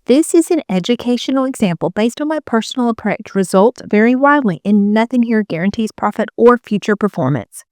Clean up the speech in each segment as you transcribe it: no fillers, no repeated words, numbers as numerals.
This is an educational example based on my personal approach. Results vary widely, and nothing here guarantees profit or future performance.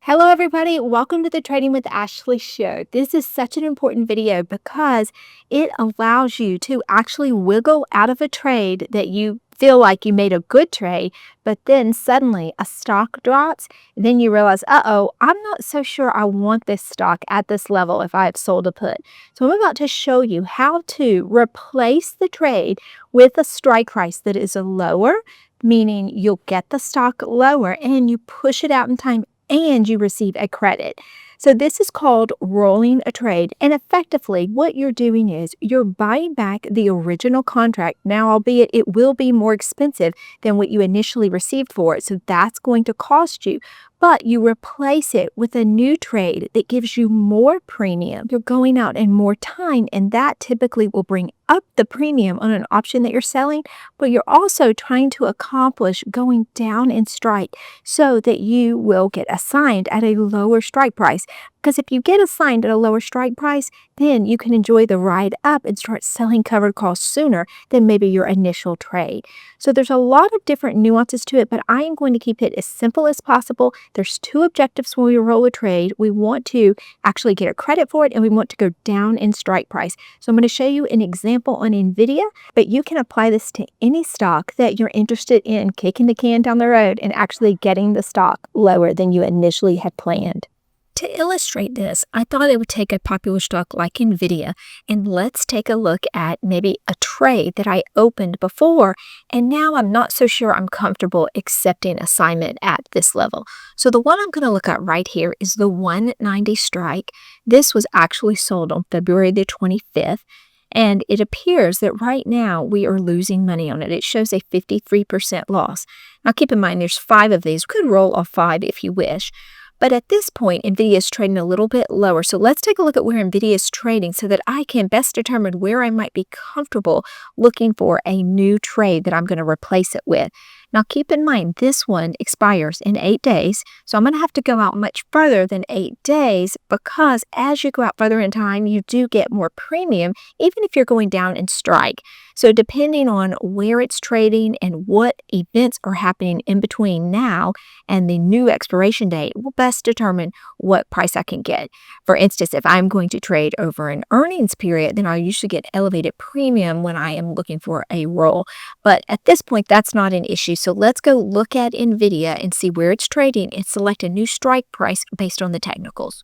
Hello, everybody. Welcome to the Trading with Ashley show. This is such an important video because it allows you to actually wiggle out of a trade that you feel like you made a good trade, but then suddenly a stock drops. And then you realize, uh-oh, I'm not so sure I want this stock at this level if I have sold a put. So I'm about to show you how to replace the trade with a strike price that is lower, meaning you'll get the stock lower and you push it out in time and you receive a credit. So this is called rolling a trade. And effectively, what you're doing is you're buying back the original contract. Now, albeit it will be more expensive than what you initially received for it. So that's going to cost you. But you replace it with a new trade that gives you more premium. You're going out in more time, and that typically will bring up the premium on an option that you're selling, but you're also trying to accomplish going down in strike so that you will get assigned at a lower strike price. Because if you get assigned at a lower strike price, then you can enjoy the ride up and start selling covered calls sooner than maybe your initial trade. So there's a lot of different nuances to it, but I am going to keep it as simple as possible. There's two objectives when we roll a trade. We want to actually get a credit for it, and we want to go down in strike price. So I'm going to show you an example on NVIDIA, but you can apply this to any stock that you're interested in kicking the can down the road and actually getting the stock lower than you initially had planned. To illustrate this, I thought I would take a popular stock like NVIDIA, and let's take a look at maybe a trade that I opened before, and now I'm not so sure I'm comfortable accepting assignment at this level. So the one I'm going to look at right here is the 190 strike. This was actually sold on February the 25th. And it appears that right now we are losing money on it. It shows a 53% loss. Now keep in mind there's 5 of these. You could roll all 5 if you wish. But at this point, NVIDIA is trading a little bit lower. So let's take a look at where NVIDIA is trading so that I can best determine where I might be comfortable looking for a new trade that I'm going to replace it with. Now, keep in mind, this one expires in 8 days. So I'm going to have to go out much further than 8 days because as you go out further in time, you do get more premium, even if you're going down in strike. So depending on where it's trading and what events are happening in between now and the new expiration date will best determine what price I can get. For instance, if I'm going to trade over an earnings period, then I usually get elevated premium when I am looking for a roll. But at this point, that's not an issue. So let's go look at NVIDIA and see where it's trading and select a new strike price based on the technicals.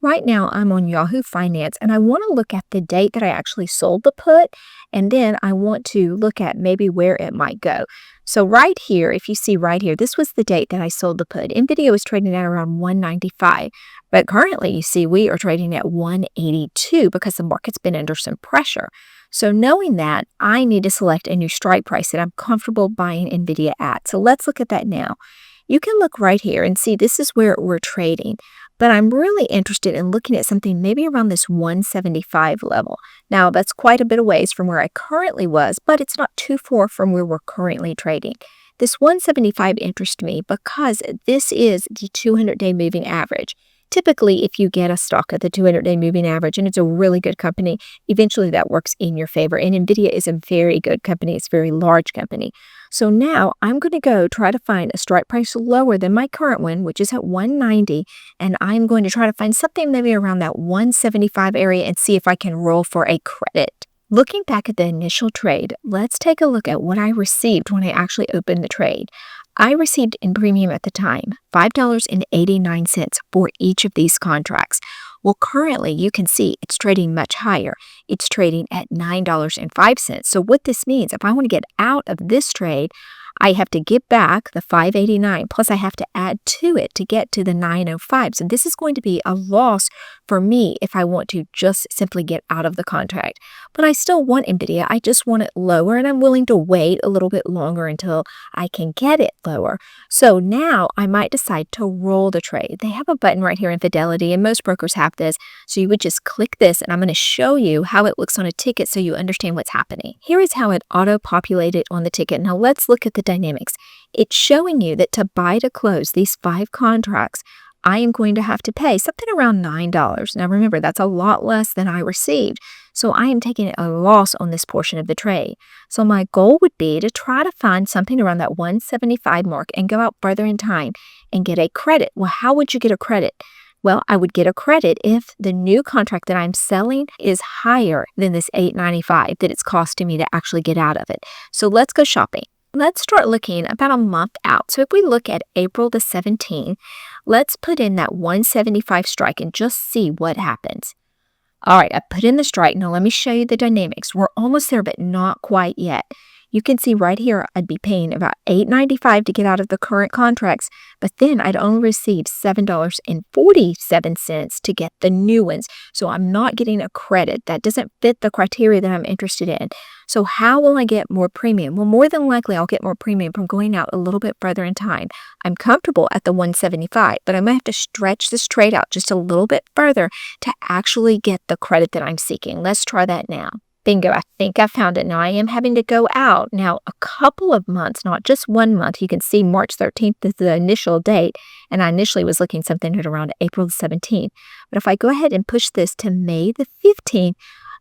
Right now, I'm on Yahoo Finance, and I want to look at the date that I actually sold the put, and then I want to look at maybe where it might go. So right here, if you see right here, this was the date that I sold the put. NVIDIA was trading at around 195, but currently, you see, we are trading at 182 because the market's been under some pressure. So knowing that, I need to select a new strike price that I'm comfortable buying NVIDIA at. So let's look at that now. You can look right here and see this is where we're trading. But I'm really interested in looking at something maybe around this 175 level. Now, that's quite a bit of ways from where I currently was, but it's not too far from where we're currently trading. This 175 interests me because this is the 200-day moving average. Typically, if you get a stock at the 200-day moving average and it's a really good company, eventually that works in your favor. And NVIDIA is a very good company. It's a very large company. So now I'm going to go try to find a strike price lower than my current one, which is at 190. And I'm going to try to find something maybe around that 175 area and see if I can roll for a credit. Looking back at the initial trade, let's take a look at what I received when I actually opened the trade. I received in premium at the time $5.89 for each of these contracts. Well, currently you can see it's trading much higher. It's trading at $9.05. So what this means, if I want to get out of this trade, I have to give back the $5.89 plus I have to add to it to get to the $9.05. So this is going to be a loss for me if I want to just simply get out of the contract. But I still want NVIDIA. I just want it lower, and I'm willing to wait a little bit longer until I can get it lower. So now I might decide to roll the trade. They have a button right here in Fidelity, and most brokers have this. So you would just click this, and I'm going to show you how it looks on a ticket so you understand what's happening. Here is how it auto-populated on the ticket. Now let's look at the dynamics. It's showing you that to buy to close these 5 contracts, I am going to have to pay something around $9. Now remember, that's a lot less than I received. So I am taking a loss on this portion of the trade. So my goal would be to try to find something around that 175 mark and go out further in time and get a credit. Well, how would you get a credit? Well, I would get a credit if the new contract that I'm selling is higher than this $8.95 that it's costing me to actually get out of it. So let's go shopping. Let's start looking about a month out. So if we look at April the 17th, let's put in that 175 strike and just see what happens. All right, I put in the strike. Now let me show you the dynamics. We're almost there, but not quite yet. You can see right here, I'd be paying about $8.95 to get out of the current contracts, but then I'd only receive $7.47 to get the new ones. So I'm not getting a credit. That doesn't fit the criteria that I'm interested in. So how will I get more premium? Well, more than likely, I'll get more premium from going out a little bit further in time. I'm comfortable at the 175, but I might have to stretch this trade out just a little bit further to actually get the credit that I'm seeking. Let's try that now. Bingo, I think I found it. Now I am having to go out now a couple of months, not just 1 month. You can see March 13th is the initial date, and I initially was looking something at around April 17th. But if I go ahead and push this to May the 15th,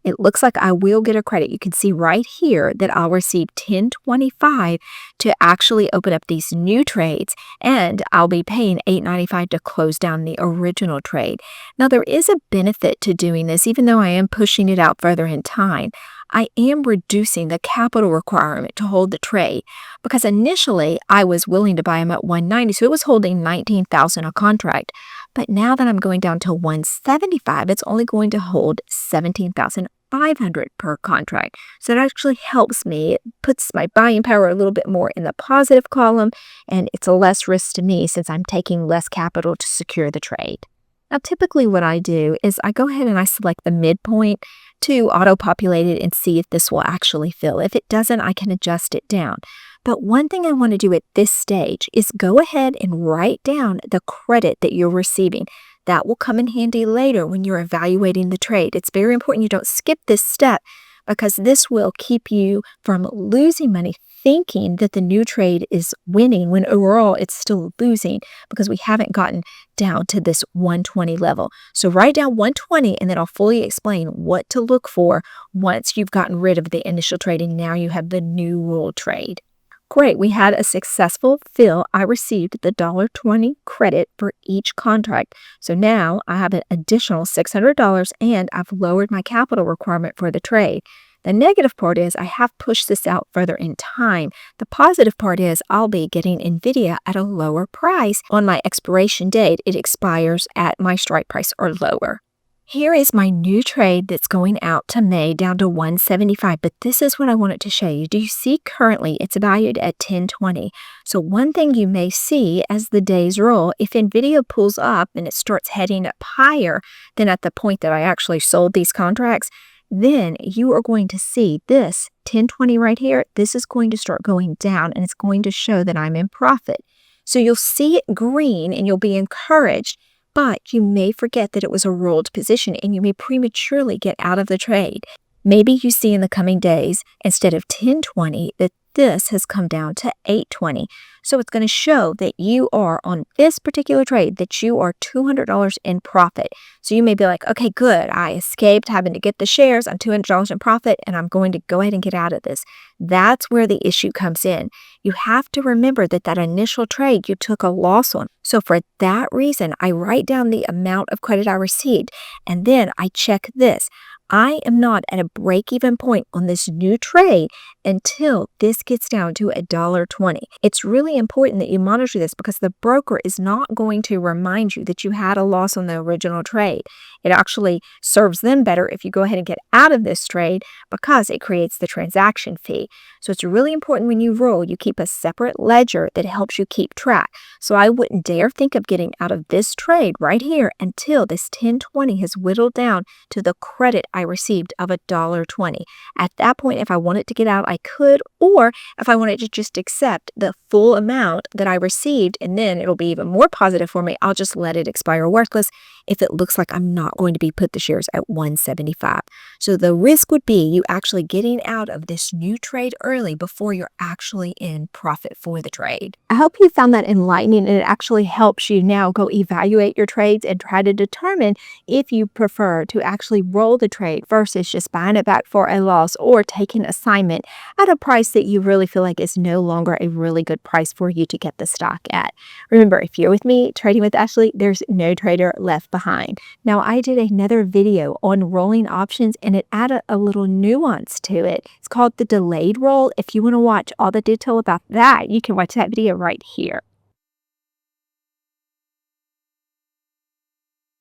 it looks like I will get a credit. You can see right here that I'll receive $10.25 to actually open up these new trades, and I'll be paying $8.95 to close down the original trade. Now, there is a benefit to doing this, even though I am pushing it out further in time. I am reducing the capital requirement to hold the trade because initially I was willing to buy them at $190, so it was holding $19,000 a contract. But now that I'm going down to $175, it's only going to hold $17,500 per contract. So it actually helps me. It puts my buying power a little bit more in the positive column, and it's a less risk to me since I'm taking less capital to secure the trade. Now, typically what I do is I go ahead and I select the midpoint to auto-populate it and see if this will actually fill. If it doesn't, I can adjust it down. But one thing I want to do at this stage is go ahead and write down the credit that you're receiving. That will come in handy later when you're evaluating the trade. It's very important you don't skip this step because this will keep you from losing money thinking that the new trade is winning when overall it's still losing because we haven't gotten down to this 120 level. So write down 120 and then I'll fully explain what to look for once you've gotten rid of the initial trade and now you have the new rule trade. Great, we had a successful fill. I received the $1.20 credit for each contract. So now I have an additional $600 and I've lowered my capital requirement for the trade. The negative part is I have pushed this out further in time. The positive part is I'll be getting NVIDIA at a lower price on my expiration date. It expires at my strike price or lower. Here is my new trade that's going out to May down to 175, but this is what I wanted to show you. Do you see currently it's valued at 1020? So one thing you may see as the days roll, if NVIDIA pulls up and it starts heading up higher than at the point that I actually sold these contracts, then you are going to see this 1020 right here. This is going to start going down and it's going to show that I'm in profit. So you'll see it green and you'll be encouraged, but you may forget that it was a rolled position and you may prematurely get out of the trade. Maybe you see in the coming days, instead of 1020, that this has come down to 820. So it's going to show that you are on this particular trade, that you are $200 in profit. So you may be like, okay, good. I escaped having to get the shares. I'm $200 in profit and I'm going to go ahead and get out of this. That's where the issue comes in. You have to remember that that initial trade you took a loss on. So for that reason, I write down the amount of credit I received and then I check this. I am not at a break-even point on this new trade until this gets down to $1.20. It's really important that you monitor this because the broker is not going to remind you that you had a loss on the original trade. It actually serves them better if you go ahead and get out of this trade because it creates the transaction fee. So it's really important when you roll, you keep a separate ledger that helps you keep track. So I wouldn't dare think of getting out of this trade right here until this 1020 has whittled down to the credit I received of $1.20. At that point, if I wanted to get out, I could, or if I wanted to just accept the full amount that I received, and then it'll be even more positive for me, I'll just let it expire worthless if it looks like I'm not going to be put the shares at 175. So the risk would be you actually getting out of this new trade early before you're actually in profit for the trade. I hope you found that enlightening and it actually helps you now go evaluate your trades and try to determine if you prefer to actually roll the trade versus just buying it back for a loss or taking assignment at a price that you really feel like is no longer a really good price for you to get the stock at. Remember, if you're with me trading with Ashley, there's no trader left behind. Now, I did another video on rolling options and it added a little nuance to it. It's called the delayed roll. If you want to watch all the detail about that, you can watch that video right here.